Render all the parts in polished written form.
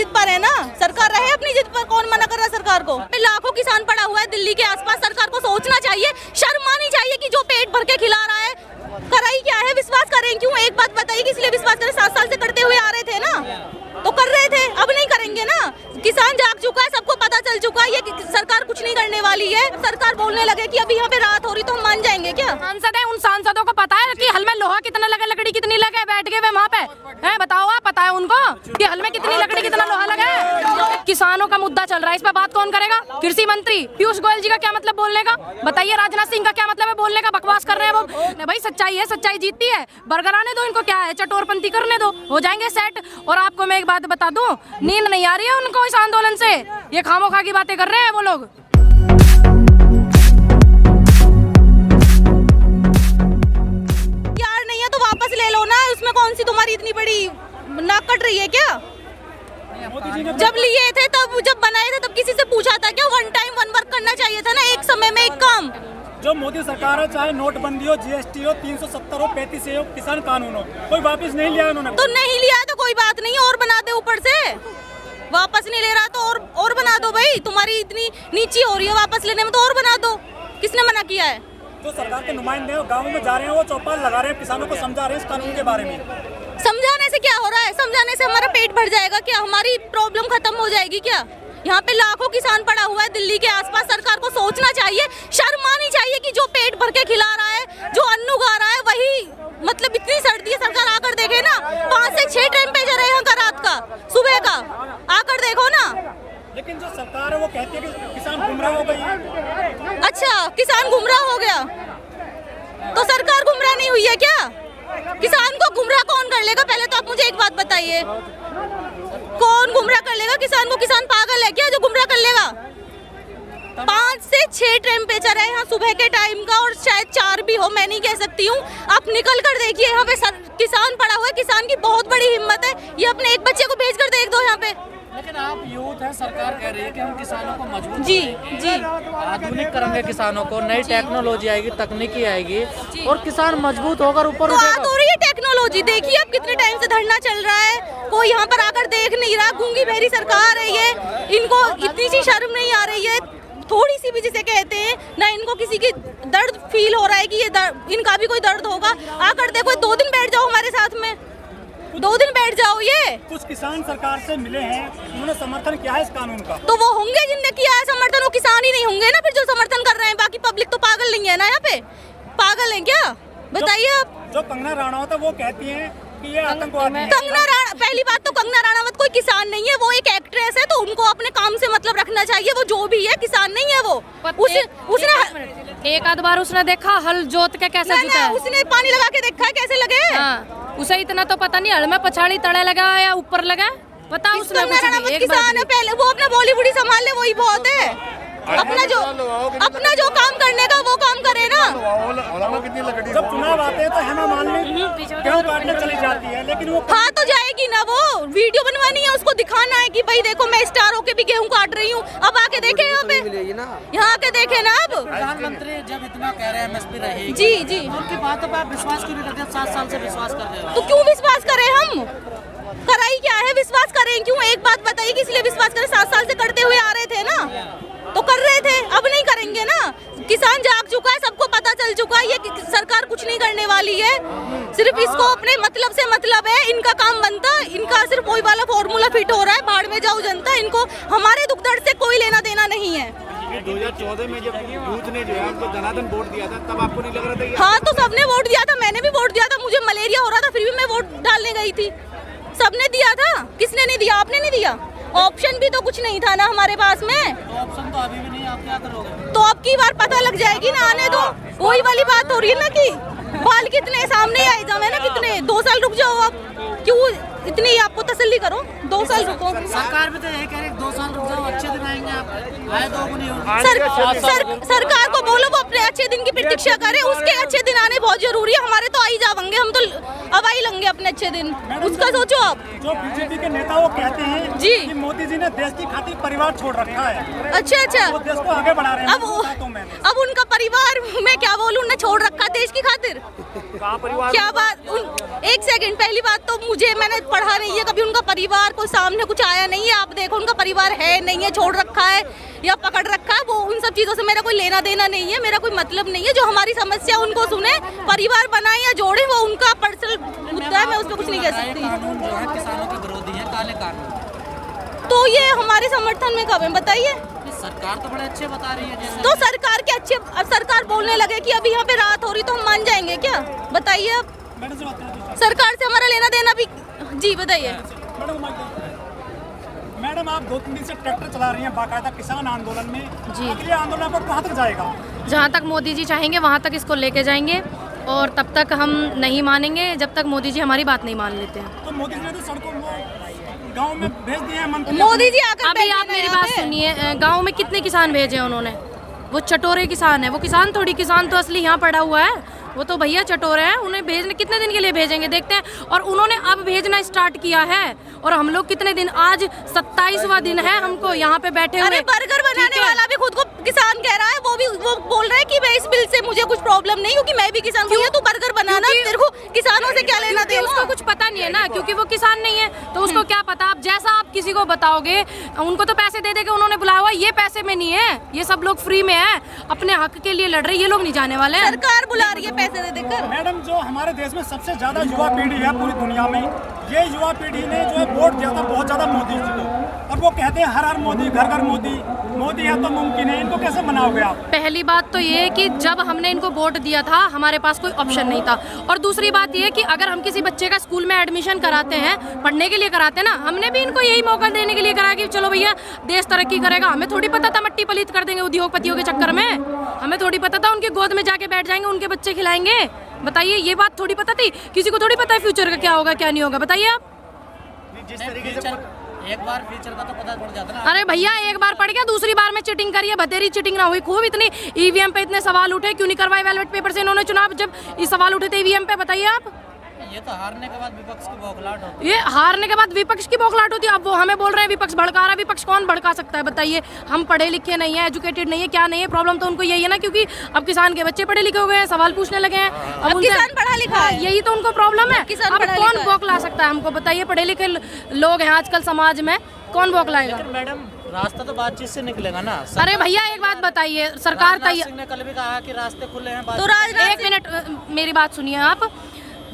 जिद पर है ना, सरकार रहे अपनी जिद पर, कौन मना कर रहा है सरकार को। लाखों किसान पड़ा हुआ है दिल्ली के आसपास, सरकार को सोचना चाहिए, शर्म आनी चाहिए कि जो पेट भर के खिला रहा है, कराई क्या है, विश्वास करें क्यों? एक बात बताइए कि इसलिए विश्वास करें, 7 साल से करते हुए आ रहे थे ना, तो कर रहे थे, अब नहीं करेंगे ना। किसान जाग चुका है, सबको पता चल चुका है, ये सरकार कुछ नहीं करने वाली है। सरकार बोलने लगे कि अभी यहाँ पे रात हो रही तो हम मान जाएंगे क्या? सांसद है, उन सांसदों को पता है कि हल में लोहा कितना लगा, लकड़ी कितनी लगे, बैठ गए वे वहाँ पे है, बताओ आप, पता है उनको कि हल में कितनी लकड़ी कितना लोहा लगा है? किसानों का मुद्दा चल रहा है, इस पर बात कौन करेगा? कृषि मंत्री पीयूष गोयल जी का क्या मतलब बोलने का? बताइए, राजनाथ सिंह का क्या मतलब है बोलने का? बकवास कर रहे हैं वो। भाई सच्चाई है, सच्चाई जीतती है, बरगराने दो इनको, क्या है, चटोरपंती करने दो, हो जाएंगे सेट। और आपको मैं एक बात बता दूं, नींद नहीं आ रही है उनको इस आंदोलन से, ये खामोखा की बातें कर रहे हैं वो लोग। यार नहीं है तो वापस ले लो ना, उसमें कौन सी तुम्हारी इतनी बड़ी नाक कट रही है क्या? जब लिए थे तब, जब बनाए थे तब किसी से पूछा था क्या? वन टाइम वन वर्क करना चाहिए था ना, एक समय में एक काम। जो मोदी सरकार है, चाहे नोटबंदी हो, जीएसटी हो, 370 हो, 35 हो, किसान कानून हो, कोई वापस नहीं लिया उन्होंने। तो नहीं लिया तो कोई बात नहीं, और बना दे ऊपर से। वापस नहीं ले रहा तो और बना दो भाई, तुम्हारी इतनी नीची हो रही है वापस लेने में तो और बना दो, किसने मना किया है? जो सरकार के नुमाइंदे गाँव में जा रहे हैं, वो चौपाल लगा रहे हैं, किसानों को समझा रहे हैं इस कानून के बारे में। समझाने से क्या हो रहा है? समझाने से हमारा पेट भर जाएगा क्या? हमारी प्रॉब्लम खत्म हो जाएगी क्या? यहाँ पे लाखों किसान पड़ा हुआ है दिल्ली के आसपास, सरकार को सोचना चाहिए, शर्म आनी चाहिए कि जो पेट भर के खिला रहा है, जो अन्न उगा रहा है, वही मतलब इतनी सर्दी है, सरकार आकर देखे ना, 5 से 6 टेम्परेचर है यहाँ का रात का, सुबह का, आकर देखो ना। लेकिन जो सरकार है वो कहती है कि किसान गुमराह हो गई है। अच्छा, किसान गुमराह हो गया तो सरकार गुमराह नहीं हुई है क्या? किसान को गुमराह कौन कर लेगा? पहले तो आप मुझे एक बात बताइए, कौन गुमराह कर लेगा किसान को? किसान पागल है क्या जो गुमराह कर लेगा? 5 से 6 टेम्परेचर है यहाँ सुबह के टाइम का, और शायद 4 भी हो, मैं नहीं कह सकती हूँ। आप निकल कर देखिए, यहाँ पे किसान पड़ा हुआ है, किसान की बहुत बड़ी हिम्मत है, ये अपने एक बच्चे को भेज कर देख दो यहाँ पे। लेकिन आप यूथ है, सरकार कह रही है कि हम किसानों को मजबूत जी जी आधुनिक करेंगे, किसानों को नई टेक्नोलॉजी आएगी, तकनीकी आएगी और किसान मजबूत होकर ऊपर तो आ तो रही है टेक्नोलॉजी। देखिए अब कितने टाइम से धरना चल रहा है, कोई यहाँ पर आकर देख नहीं रहा। गूंगी बहरी सरकार है ये, इनको इतनी सी शर्म नहीं आ रही है, थोड़ी सी भी जिसे कहते हैं ना, इनको किसी की दर्द फील हो रहा है कि ये इनका भी कोई दर्द होगा। आकर देखो, 2 दिन बैठ जाओ हमारे साथ में, 2 दिन बैठ जाओ। ये कुछ किसान सरकार से मिले हैं, उन्होंने समर्थन किया है इस कानून का, तो वो होंगे जिनने किया है समर्थन, वो किसान ही नहीं होंगे ना फिर जो समर्थन कर रहे हैं। बाकी पब्लिक तो पागल नहीं है ना, यहाँ पे पागल है क्या? बताइए आप। जो कंगना राणावत है वो कहती हैं कि ये आतंकवादी है। कंगना राणा, पहली बात तो कंगना राणावत कोई किसान नहीं है, वो एक एक्ट्रेस है, तो उनको अपने काम से मतलब रखना चाहिए। वो जो भी है किसान नहीं है वो। उसने एक आध बार उसने देखा हल जोत के कैसे जुता है, उसने पानी लगा के देखा है कैसे लगे। हाँ, उसे इतना तो पता नहीं हल में पछाड़ी तड़े लगा या ऊपर लगा, पता उसने कुछ भी। एक किसान है, पहले वो अपना बॉलीवुड ही संभाल ले, वही बहुत है। अपना जो काम करने का वो काम करे ना। जब चुनाव आते हैं तो हेमा मालिनी गेहूं काटने चली जाती है, लेकिन वो हाँ तो जाएगी ना, वो वीडियो बनवानी है, उसको दिखाना है कि भाई देखो मैं स्टार होके भी गेहूं काट रही हूँ। अब आके देखे यहाँ पे, यहाँ आके देखे ना। अब प्रधानमंत्री जब इतना कह रहे हैं एमएसपी रहेगी, जी उनकी बातों पर आप विश्वास क्यों नहीं करते? 7 साल से विश्वास कर रहे हो, तो क्यों विश्वास करें हम? कराई क्या है, विश्वास करें क्यों? एक बात बताइए कि इसलिए विश्वास करें, 7 साल से करते हुए आ रहे थे ना, तो कर रहे थे, अब नहीं करेंगे ना। किसान जाग चुका है, सबको पता चल चुका है, ये सरकार कुछ नहीं करने वाली है। सिर्फ इसको अपने मतलब से मतलब है, इनका काम बनता, इनका सिर्फ वही वाला फॉर्मूला फिट हो रहा है, भाड़ में जाओ जनता, इनको हमारे दुख दर्द से कोई लेना देना नहीं है। 2014 में जब यूथ ने जो है उनको धनाधन वोट दिया था, तब आपको नहीं लग रहा था? हाँ तो सबने वोट दिया था, मैंने भी वोट दिया था, मुझे मलेरिया हो रहा था फिर भी मैं वोट डालने गई थी। सबने दिया था, किसने नहीं दिया? आपने नहीं दिया। ऑप्शन भी तो कुछ नहीं था ना हमारे पास में, तो ऑप्शन तो अभी भी नहीं, आप क्या करोगे? तो अब की बार पता लग जाएगी ना, आने दो। वही वाली बात हो रही है ना कि बाल कितने सामने आए जाओ, है ना, कितने 2 साल रुक जाओ। अब क्यों इतनी आपको तसल्ली करो, 2 साल रुको। सरकार भी तो यही कह रही है 2 साल रुक जाओ, अच्छे दिन आएंगे, आप आए 2 गुनी होंगे। सरकार को बोलो वो अपने अच्छे दिन की प्रतीक्षा करे, उसके अच्छे दिन आने बहुत जरूरी है। हमारे तो आई जाएंगे, हम तो अब आई लेंगे अपने अच्छे दिन, उसका सोचो आप। जो बीजेपी के नेता वो कहते हैं जी कि मोदी जी ने देश की खातिर परिवार छोड़ रखा है। अच्छा, वो देश को आगे बढ़ा रहे हैं। अब उनका परिवार मैं क्या बोलूं, उन्हें छोड़ रखा देश की खातिर। क्या बात, एक सेकंड, पहली बात तो मैंने पढ़ा नहीं है, कभी उनका परिवार को सामने कुछ आया नहीं है। आप देखो उनका परिवार है नहीं है, छोड़ रखा है या पकड़ रखा है, वो उन सब चीज़ों से मेरा कोई लेना देना नहीं है, मेरा कोई मतलब नहीं है। जो हमारी समस्या उनको सुने, परिवार बनाए या जोड़े, वो उनका पर्सनल मुद्दा है, मैं उस पर कुछ नहीं कह सकती। कानून जो है किसानों के विरोधी है, काले कानून, तो ये हमारे समर्थन में कब है बताइए? सरकार तो बड़े अच्छे बता रही है। जैसे तो सरकार के अच्छे, अब सरकार बोलने लगे कि अभी यहाँ पे रात हो रही तो हम मान जाएंगे क्या? बताइए अब, मैडम से बात करें। सरकार से हमारा लेना देना भी। जी बताइए। मैडम आप 2-3 दिन से ट्रैक्टर चला रही हैं बाकायदा किसान आंदोलन में जी। अगले आंदोलन पर कहाँ तक जाएगा? जहाँ तक मोदी जी चाहेंगे वहाँ तक इसको लेके जाएंगे, और तब तक हम नहीं मानेंगे जब तक मोदी जी हमारी बात नहीं मान लेते हैं। तो मोदी जी ने तो सड़कों गाँव में भेज दिए हैं मंत्री। मोदी जी आकर अभी आप मेरी बात सुनिए, गांव में कितने किसान भेजे उन्होंने? वो चटोरे किसान है, वो किसान थोड़ी, किसान तो असली यहाँ पड़ा हुआ है, वो तो भैया चटोरे हैं। उन्हें भेजने कितने दिन के लिए भेजेंगे देखते हैं। और उन्होंने अब भेजना स्टार्ट किया है, और हम लोग कितने दिन, आज 27वां दिन है हमको यहाँ पे बैठे हुए। अरे बर्गर बनाने वाला भी खुद को किसान कह रहा है, वो बोल रहा है कि मैं इस बिल से मुझे कुछ प्रॉब्लम नहीं, क्योंकि मैं भी किसान हूँ। तू बर्गर बनाना, तेरे को किसानों से क्या लेना देना? उसको कुछ पता नहीं है ना, क्योंकि वो किसान नहीं है, तो उसको क्या पता। आप जैसा आप किसी को बताओगे, उनको तो पैसे दे दे के उन्होंने बुलाया हुआ, ये पैसे में नहीं है, ये सब लोग फ्री में है, अपने हक के लिए लड़ रहे, ये लोग नहीं जाने वाले हैं। सरकार बुला रही है पैसे दे देकर। मैडम जो हमारे देश में सबसे ज्यादा युवा पीढ़ी है पूरी दुनिया में, ये युवा पीढ़ी ने जो है वोट दिया था बहुत ज्यादा मोदी जी को, और वो कहते हैं हर हर मोदी, घर घर मोदी, मोदी है तो मुमकिन है। इनको कैसे मनाओगे आप? पहली बात तो ये है कि जब हमने इनको वोट दिया था हमारे पास कोई ऑप्शन नहीं था, और दूसरी बात ये है कि अगर हम किसी बच्चे का स्कूल में एडमिशन कराते हैं, पढ़ने के लिए कराते हैं ना, हमने भी इनको यही मौका देने के लिए करा कि चलो भैया देश तरक्की करेगा। हमें थोड़ी पता था मट्टी पलीत कर देंगे उद्योगपतियों के चक्कर में, हमें थोड़ी पता था उनकी गोद में जाके बैठ जाएंगे, उनके बच्चे खिलाएंगे। बताइए, ये बात थोड़ी पता थी? किसी को थोड़ी पता है फ्यूचर का क्या होगा क्या नहीं होगा, बताइए आप। जिस तरीके से एक बार फ्यूचर का तो पता पड़ जाता ना। अरे भैया एक बार पढ़ गया, दूसरी बार में चीटिंग करिए, बतेरी चीटिंग ना हुई खूब। इतनी ईवीएम पे इतने सवाल उठे, क्यों नहीं करवाए बैलेट पेपर से इन्होंने चुनाव, जब ये सवाल उठे थे ईवीएम पे? बताइए आप। ये तो हारने के बाद विपक्ष की बौखलाहट होती ये हारने के बाद विपक्ष की बौखलाहट होती है। अब वो हमें बोल रहे हैं विपक्ष भड़का रहा है। विपक्ष कौन भड़का सकता है बताइए? हम पढ़े लिखे नहीं है, एजुकेटेड नहीं है, क्या नहीं है? प्रॉब्लम तो उनको यही है ना, क्योंकि अब किसान के बच्चे पढ़े लिखे हो गए हैं, सवाल पूछने लगे हैं। अब किसान पढ़ा लिखा है, यही तो उनको प्रॉब्लम है। किसान अब कौन बौखला सकता है हमको? बताइए, पढ़े लिखे लोग हैं आजकल समाज में, कौन बौखलाएगा? है। मैडम रास्ता तो बातचीत से निकलेगा ना। अरे भैया एक बात बताइए, सरकार राजनाथ सिंह ने कल भी कहा कि रास्ते खुले हैं। तो राजनाथ एक मिनट मेरी बात सुनिए आप।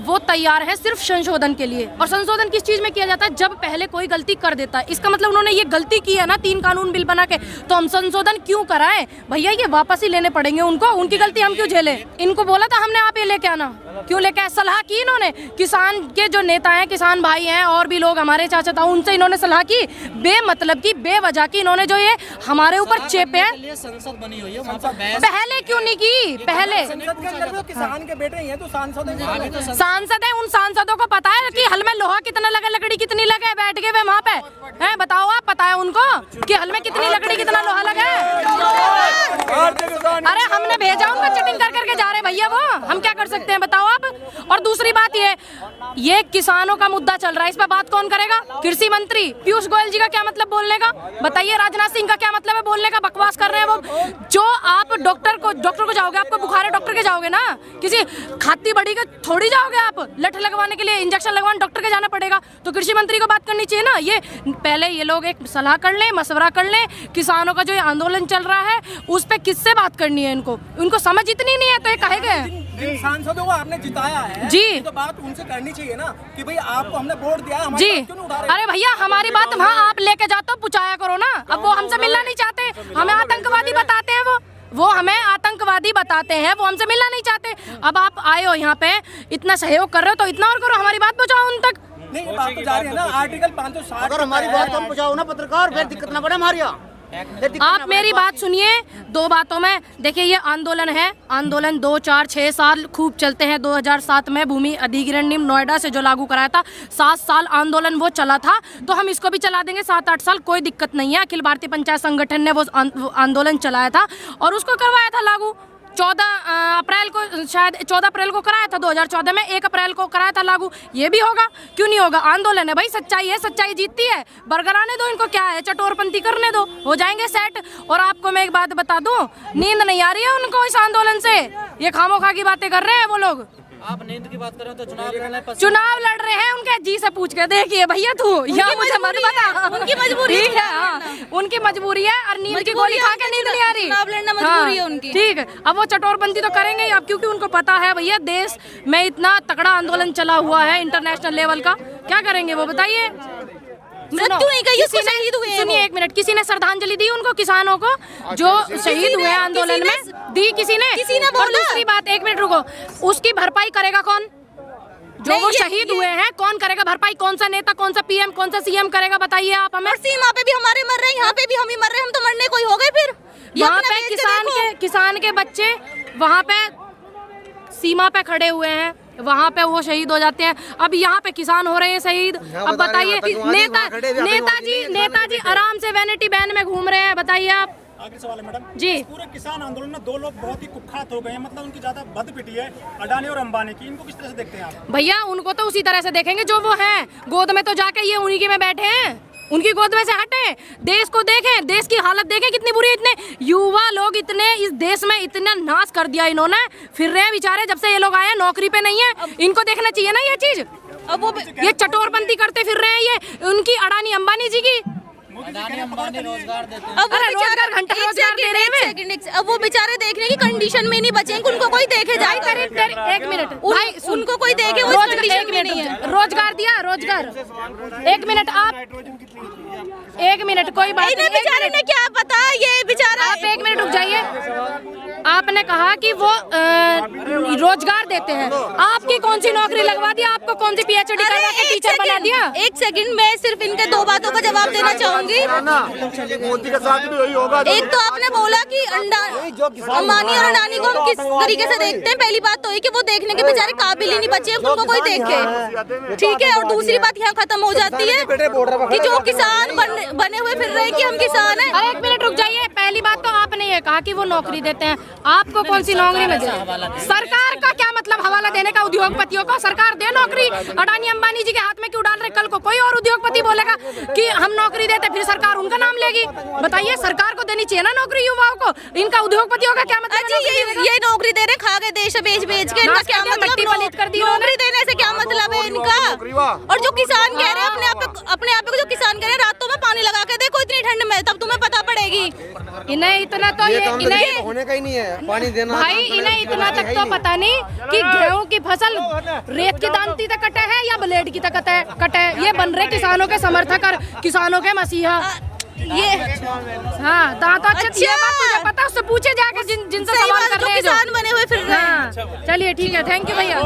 वो तैयार है सिर्फ संशोधन के लिए, और संशोधन किस चीज में किया जाता है? जब पहले कोई गलती कर देता है। इसका मतलब उन्होंने ये गलती की है ना 3 कानून बिल बना के, तो हम संशोधन क्यों कराएं? भैया ये वापस ही लेने पड़ेंगे उनको, उनकी गलती हम क्यों झेलें? इनको बोला था हमने आप ये लेके आना, क्यों लेके आए? सलाह की इन्होंने, किसान के जो नेता हैं, किसान भाई हैं, और भी लोग हमारे चाचा ताऊ, उनसे इन्होंने सलाह की? बेमतलब की, बेवजह की इन्होंने जो ये हमारे ऊपर चेपे हैं। संसद बनी हुई है, वहाँ पर बहस पहले क्यों नहीं की? पहले संसद के अंदर वो किसान के बेटे हैं तो सांसद हैं। सांसद है, उन सांसदों को पता है कि हल में लोहा कितना लगा, लकड़ी कितनी लगे, बैठ गए वे वहाँ पे हैं? बताओ आप, पता है उनको कि हल में कितनी लकड़ी कितना लोहा लगा है? अरे हमने भेजा उनको, चीटिंग कर करके जा रहे भैया, वो हम क्या कर सकते हैं बताओ आप। और दूसरी बात ये किसानों का मुद्दा चल रहा है, इस पर बात कौन करेगा? कृषि मंत्री पीयूष गोयल जी का क्या मतलब बोलने का? बताइए, राजनाथ सिंह का क्या मतलब है बोलने का? बकवास कर रहे हैं वो। जो आप डॉक्टर को जाओगे, आपको बुखार है डॉक्टर के जाओगे ना, किसी खाती बड़ी के थोड़ी जाओगे आप। लठ लगवाने के लिए, इंजेक्शन लगवाने डॉक्टर के जाना पड़ेगा, तो कृषि मंत्री को बात करनी चाहिए ना। ये पहले ये लोग एक सलाह कर लें, मशवरा कर लें। किसानों का जो ये आंदोलन चल रहा है उस पे किससे बात करनी है इनको समझ इतनी नहीं है, तो ये कहेंगे। जिन सांसदों को आपने जिताया है जी, तो बात उनसे करनी चाहिए ना कि भाई आपको हमने वोट दिया, हमारी जी। बात क्यों नहीं उठा रहे? अरे भैया हमारी बात वहाँ आप लेके जाते हो, पुछाया करो ना। अब वो हमसे मिलना नहीं चाहते, हमें आतंकवादी बताते हैं वो हमें आतंकवादी बताते हैं, वो हमसे मिलना नहीं चाहते। अब आप आए हो यहाँ पे, इतना सहयोग कर रहे हो तो इतना और करो, हमारी बात पहुँचाओ उन तक। नहीं, ये बात तो जारी है ना, आर्टिकल 560। अगर हमारी बात हम पहुंचाओ ना पत्रकार, फिर दिक्कत ना पड़े हमारे यहाँ। आप मेरी बात सुनिए 2 बातों में। देखिए, ये आंदोलन है, आंदोलन 2, 4, 6 साल खूब चलते हैं। 2007 में भूमि अधिग्रहण नियम नोएडा से जो लागू कराया था, 7 साल आंदोलन वो चला था, तो हम इसको भी चला देंगे 7-8 साल, कोई दिक्कत नहीं है। अखिल भारतीय पंचायत संगठन ने वो आंदोलन चलाया था और उसको करवाया था लागू। 14 अप्रैल को, शायद 14 अप्रैल को कराया था 2014 में, 1 अप्रैल को कराया था लागू। ये भी होगा, क्यों नहीं होगा? आंदोलन है भाई, सच्चाई है, सच्चाई जीतती है। बरगर आने दो इनको, क्या है, चटोरपंथी करने दो, हो जाएंगे सेट। और आपको मैं एक बात बता दूं, नींद नहीं आ रही है उनको इस आंदोलन से, ये खामोखा की बातें कर रहे हैं वो लोग। आप नींद की बात करें तो चुनाव लड़ने पर चुनाव लड़ रहे हैं उनके जी से पूछ के देखिए भैया तू यहाँ मुझे मत बता। उनकी मजबूरी ठीक है, हाँ, उनकी मजबूरी है और नींद की गोली खा के नींद नहीं आ रही। चुनाव लड़ना मजबूरी है उनकी। ठीक है, अब वो चटोरबंदी तो करेंगे ही अब, क्योंकि उनको पता है भैया देश में इतना तगड़ा आंदोलन चला हुआ है इंटरनेशनल लेवल का, क्या करेंगे वो बताइए। मृत्यु नहीं कही, उसको शहीद हुए हैं सुनिए वो। एक मिनट, किसी ने श्रद्धांजलि दी उनको, किसानों को जो शहीद हुए आंदोलन में दी किसी ने बोला। और दूसरी बात, एक मिनट रुको, उसकी भरपाई करेगा कौन? जो वो शहीद हुए हैं कौन करेगा भरपाई? कौन सा नेता, कौन सा पीएम, कौन सा सीएम करेगा बताइए आप हमें। सीमा पे भी हमारे मर रहे हैं, यहाँ पे भी हम ही मर रहे हैं, हम तो मरने कोई हो गए फिर। यहाँ पे किसान के बच्चे वहाँ पे सीमा पे खड़े हुए हैं, वहाँ पे वो शहीद हो जाते हैं। अब यहाँ पे किसान हो रहे हैं शहीद। अब बताइए नेताजी आराम से वैनिटी वैन में घूम रहे हैं, बताइए आप। आखिरी सवाल है मैडम जी। इस पूरे किसान आंदोलन में दो लोग बहुत ही कुख्यात हो गए हैं, मतलब उनकी ज्यादा बद पिटी है, अडानी और अंबानी की। इनको किस तरह से देखते हैं आप? भैया उनको तो उसी तरह से देखेंगे जो वो हैं, गोद में तो जाके ये उन्हीं के में बैठे हैं, उनकी गोद में से हटे। देश को देखें, देश की हालत देखें कितनी बुरी है। इतने युवा लोग इतने इस देश में इतना नाश कर दिया इन्होंने, फिर रहे हैं बेचारे जब से ये लोग आए हैं, नौकरी पे नहीं है। इनको देखना चाहिए ना ये चीज। अब वो ये चटोरबंदी करते फिर रहे हैं ये उनकी अडानी अंबानी जी की। अडानी अंबानी रोजगार देते हैं। अब अरे रोजगार घंटा रोजगार दे रहे हैं। अब वो बेचारे देखने की कंडीशन में नहीं बचे हैं, उनको कोई देखे जाए। एक मिनट भाई, उनको कोई देखे वो रोजगार, कंडीशन एक में नहीं है। मिनट, रोजगार दिया, रोजगार। एक मिनट आप, एक मिनट कोई बात इन्हें बेचारे ने क्या पता, ये बेचारा। आप एक मिनट रुक जाइए। आपने कहा कि वो रोजगार देते हैं, आपकी कौन सी नौकरी लगवा दिया? आपको कौन सी पीएचडी करवा के टीचर बना दिया? एक सेकंड में सिर्फ इनके दो बातों का जवाब देना चाहूंगी। मोदी के साथ भी वही होगा। एक तो आपने बोला कि अंबानी और अडानी को हम किस तरीके से देखते हैं। पहली बात तो ये कि वो देखने के बेचारे काबिल ही नहीं बचे, उनको कोई देखे। ठीक है, और दूसरी बात यहाँ खत्म हो जाती है कि जो किसान बने हुए फिर रहे कि हम किसान हैं। एक मिनट रुक जाइए। पहली बात तो आपने ये कहा कि वो नौकरी देते हैं, आपको कौन सी नौकरी में दे? सरकार का क्या मतलब हवाला देने का उद्योगपतियों को? सरकार दे नौकरी, अडानी अंबानी जी के हाथ में क्यों डाल रहे? कल को कोई और उद्योगपति बोलेगा कि हम नौकरी देते, फिर सरकार उनका नाम लेगी। बताइए, सरकार को देनी चाहिए ना नौकरी युवाओं को, इनका उद्योगपतियों का क्या मतलब? ये नौकरी दे रहे खा के देश बेच के, इनका क्या मतलब? पलीत कर दी नौकरी देने से क्या मतलब है इनका? और जो किसान कह रहे हैं अपने आप को जो किसान कह रहे हैं रातों में पानी लगा के देखो इतनी ठंड में, तब तुम्हें पता पड़ेगी। इन्हें इतना तो इन्हें होने का ही नहीं है, पानी देना। भाई इन्हें इतना तक तो पता नहीं कि गेहूं की फसल रेत की दांती तक कटे है या ब्लेड की तक कटे। ये बन रहे किसानों के समर्थक और किसानों के मसीहा। ये हाँ, दांत अच्छे। ये बात तुझे पता, उससे पूछे जाके जिनसे सवाल कर रहे हैं जो किसान बने हुए फिर रहे हैं। हाँ, चलिए ठीक है, थैंक यू भैया।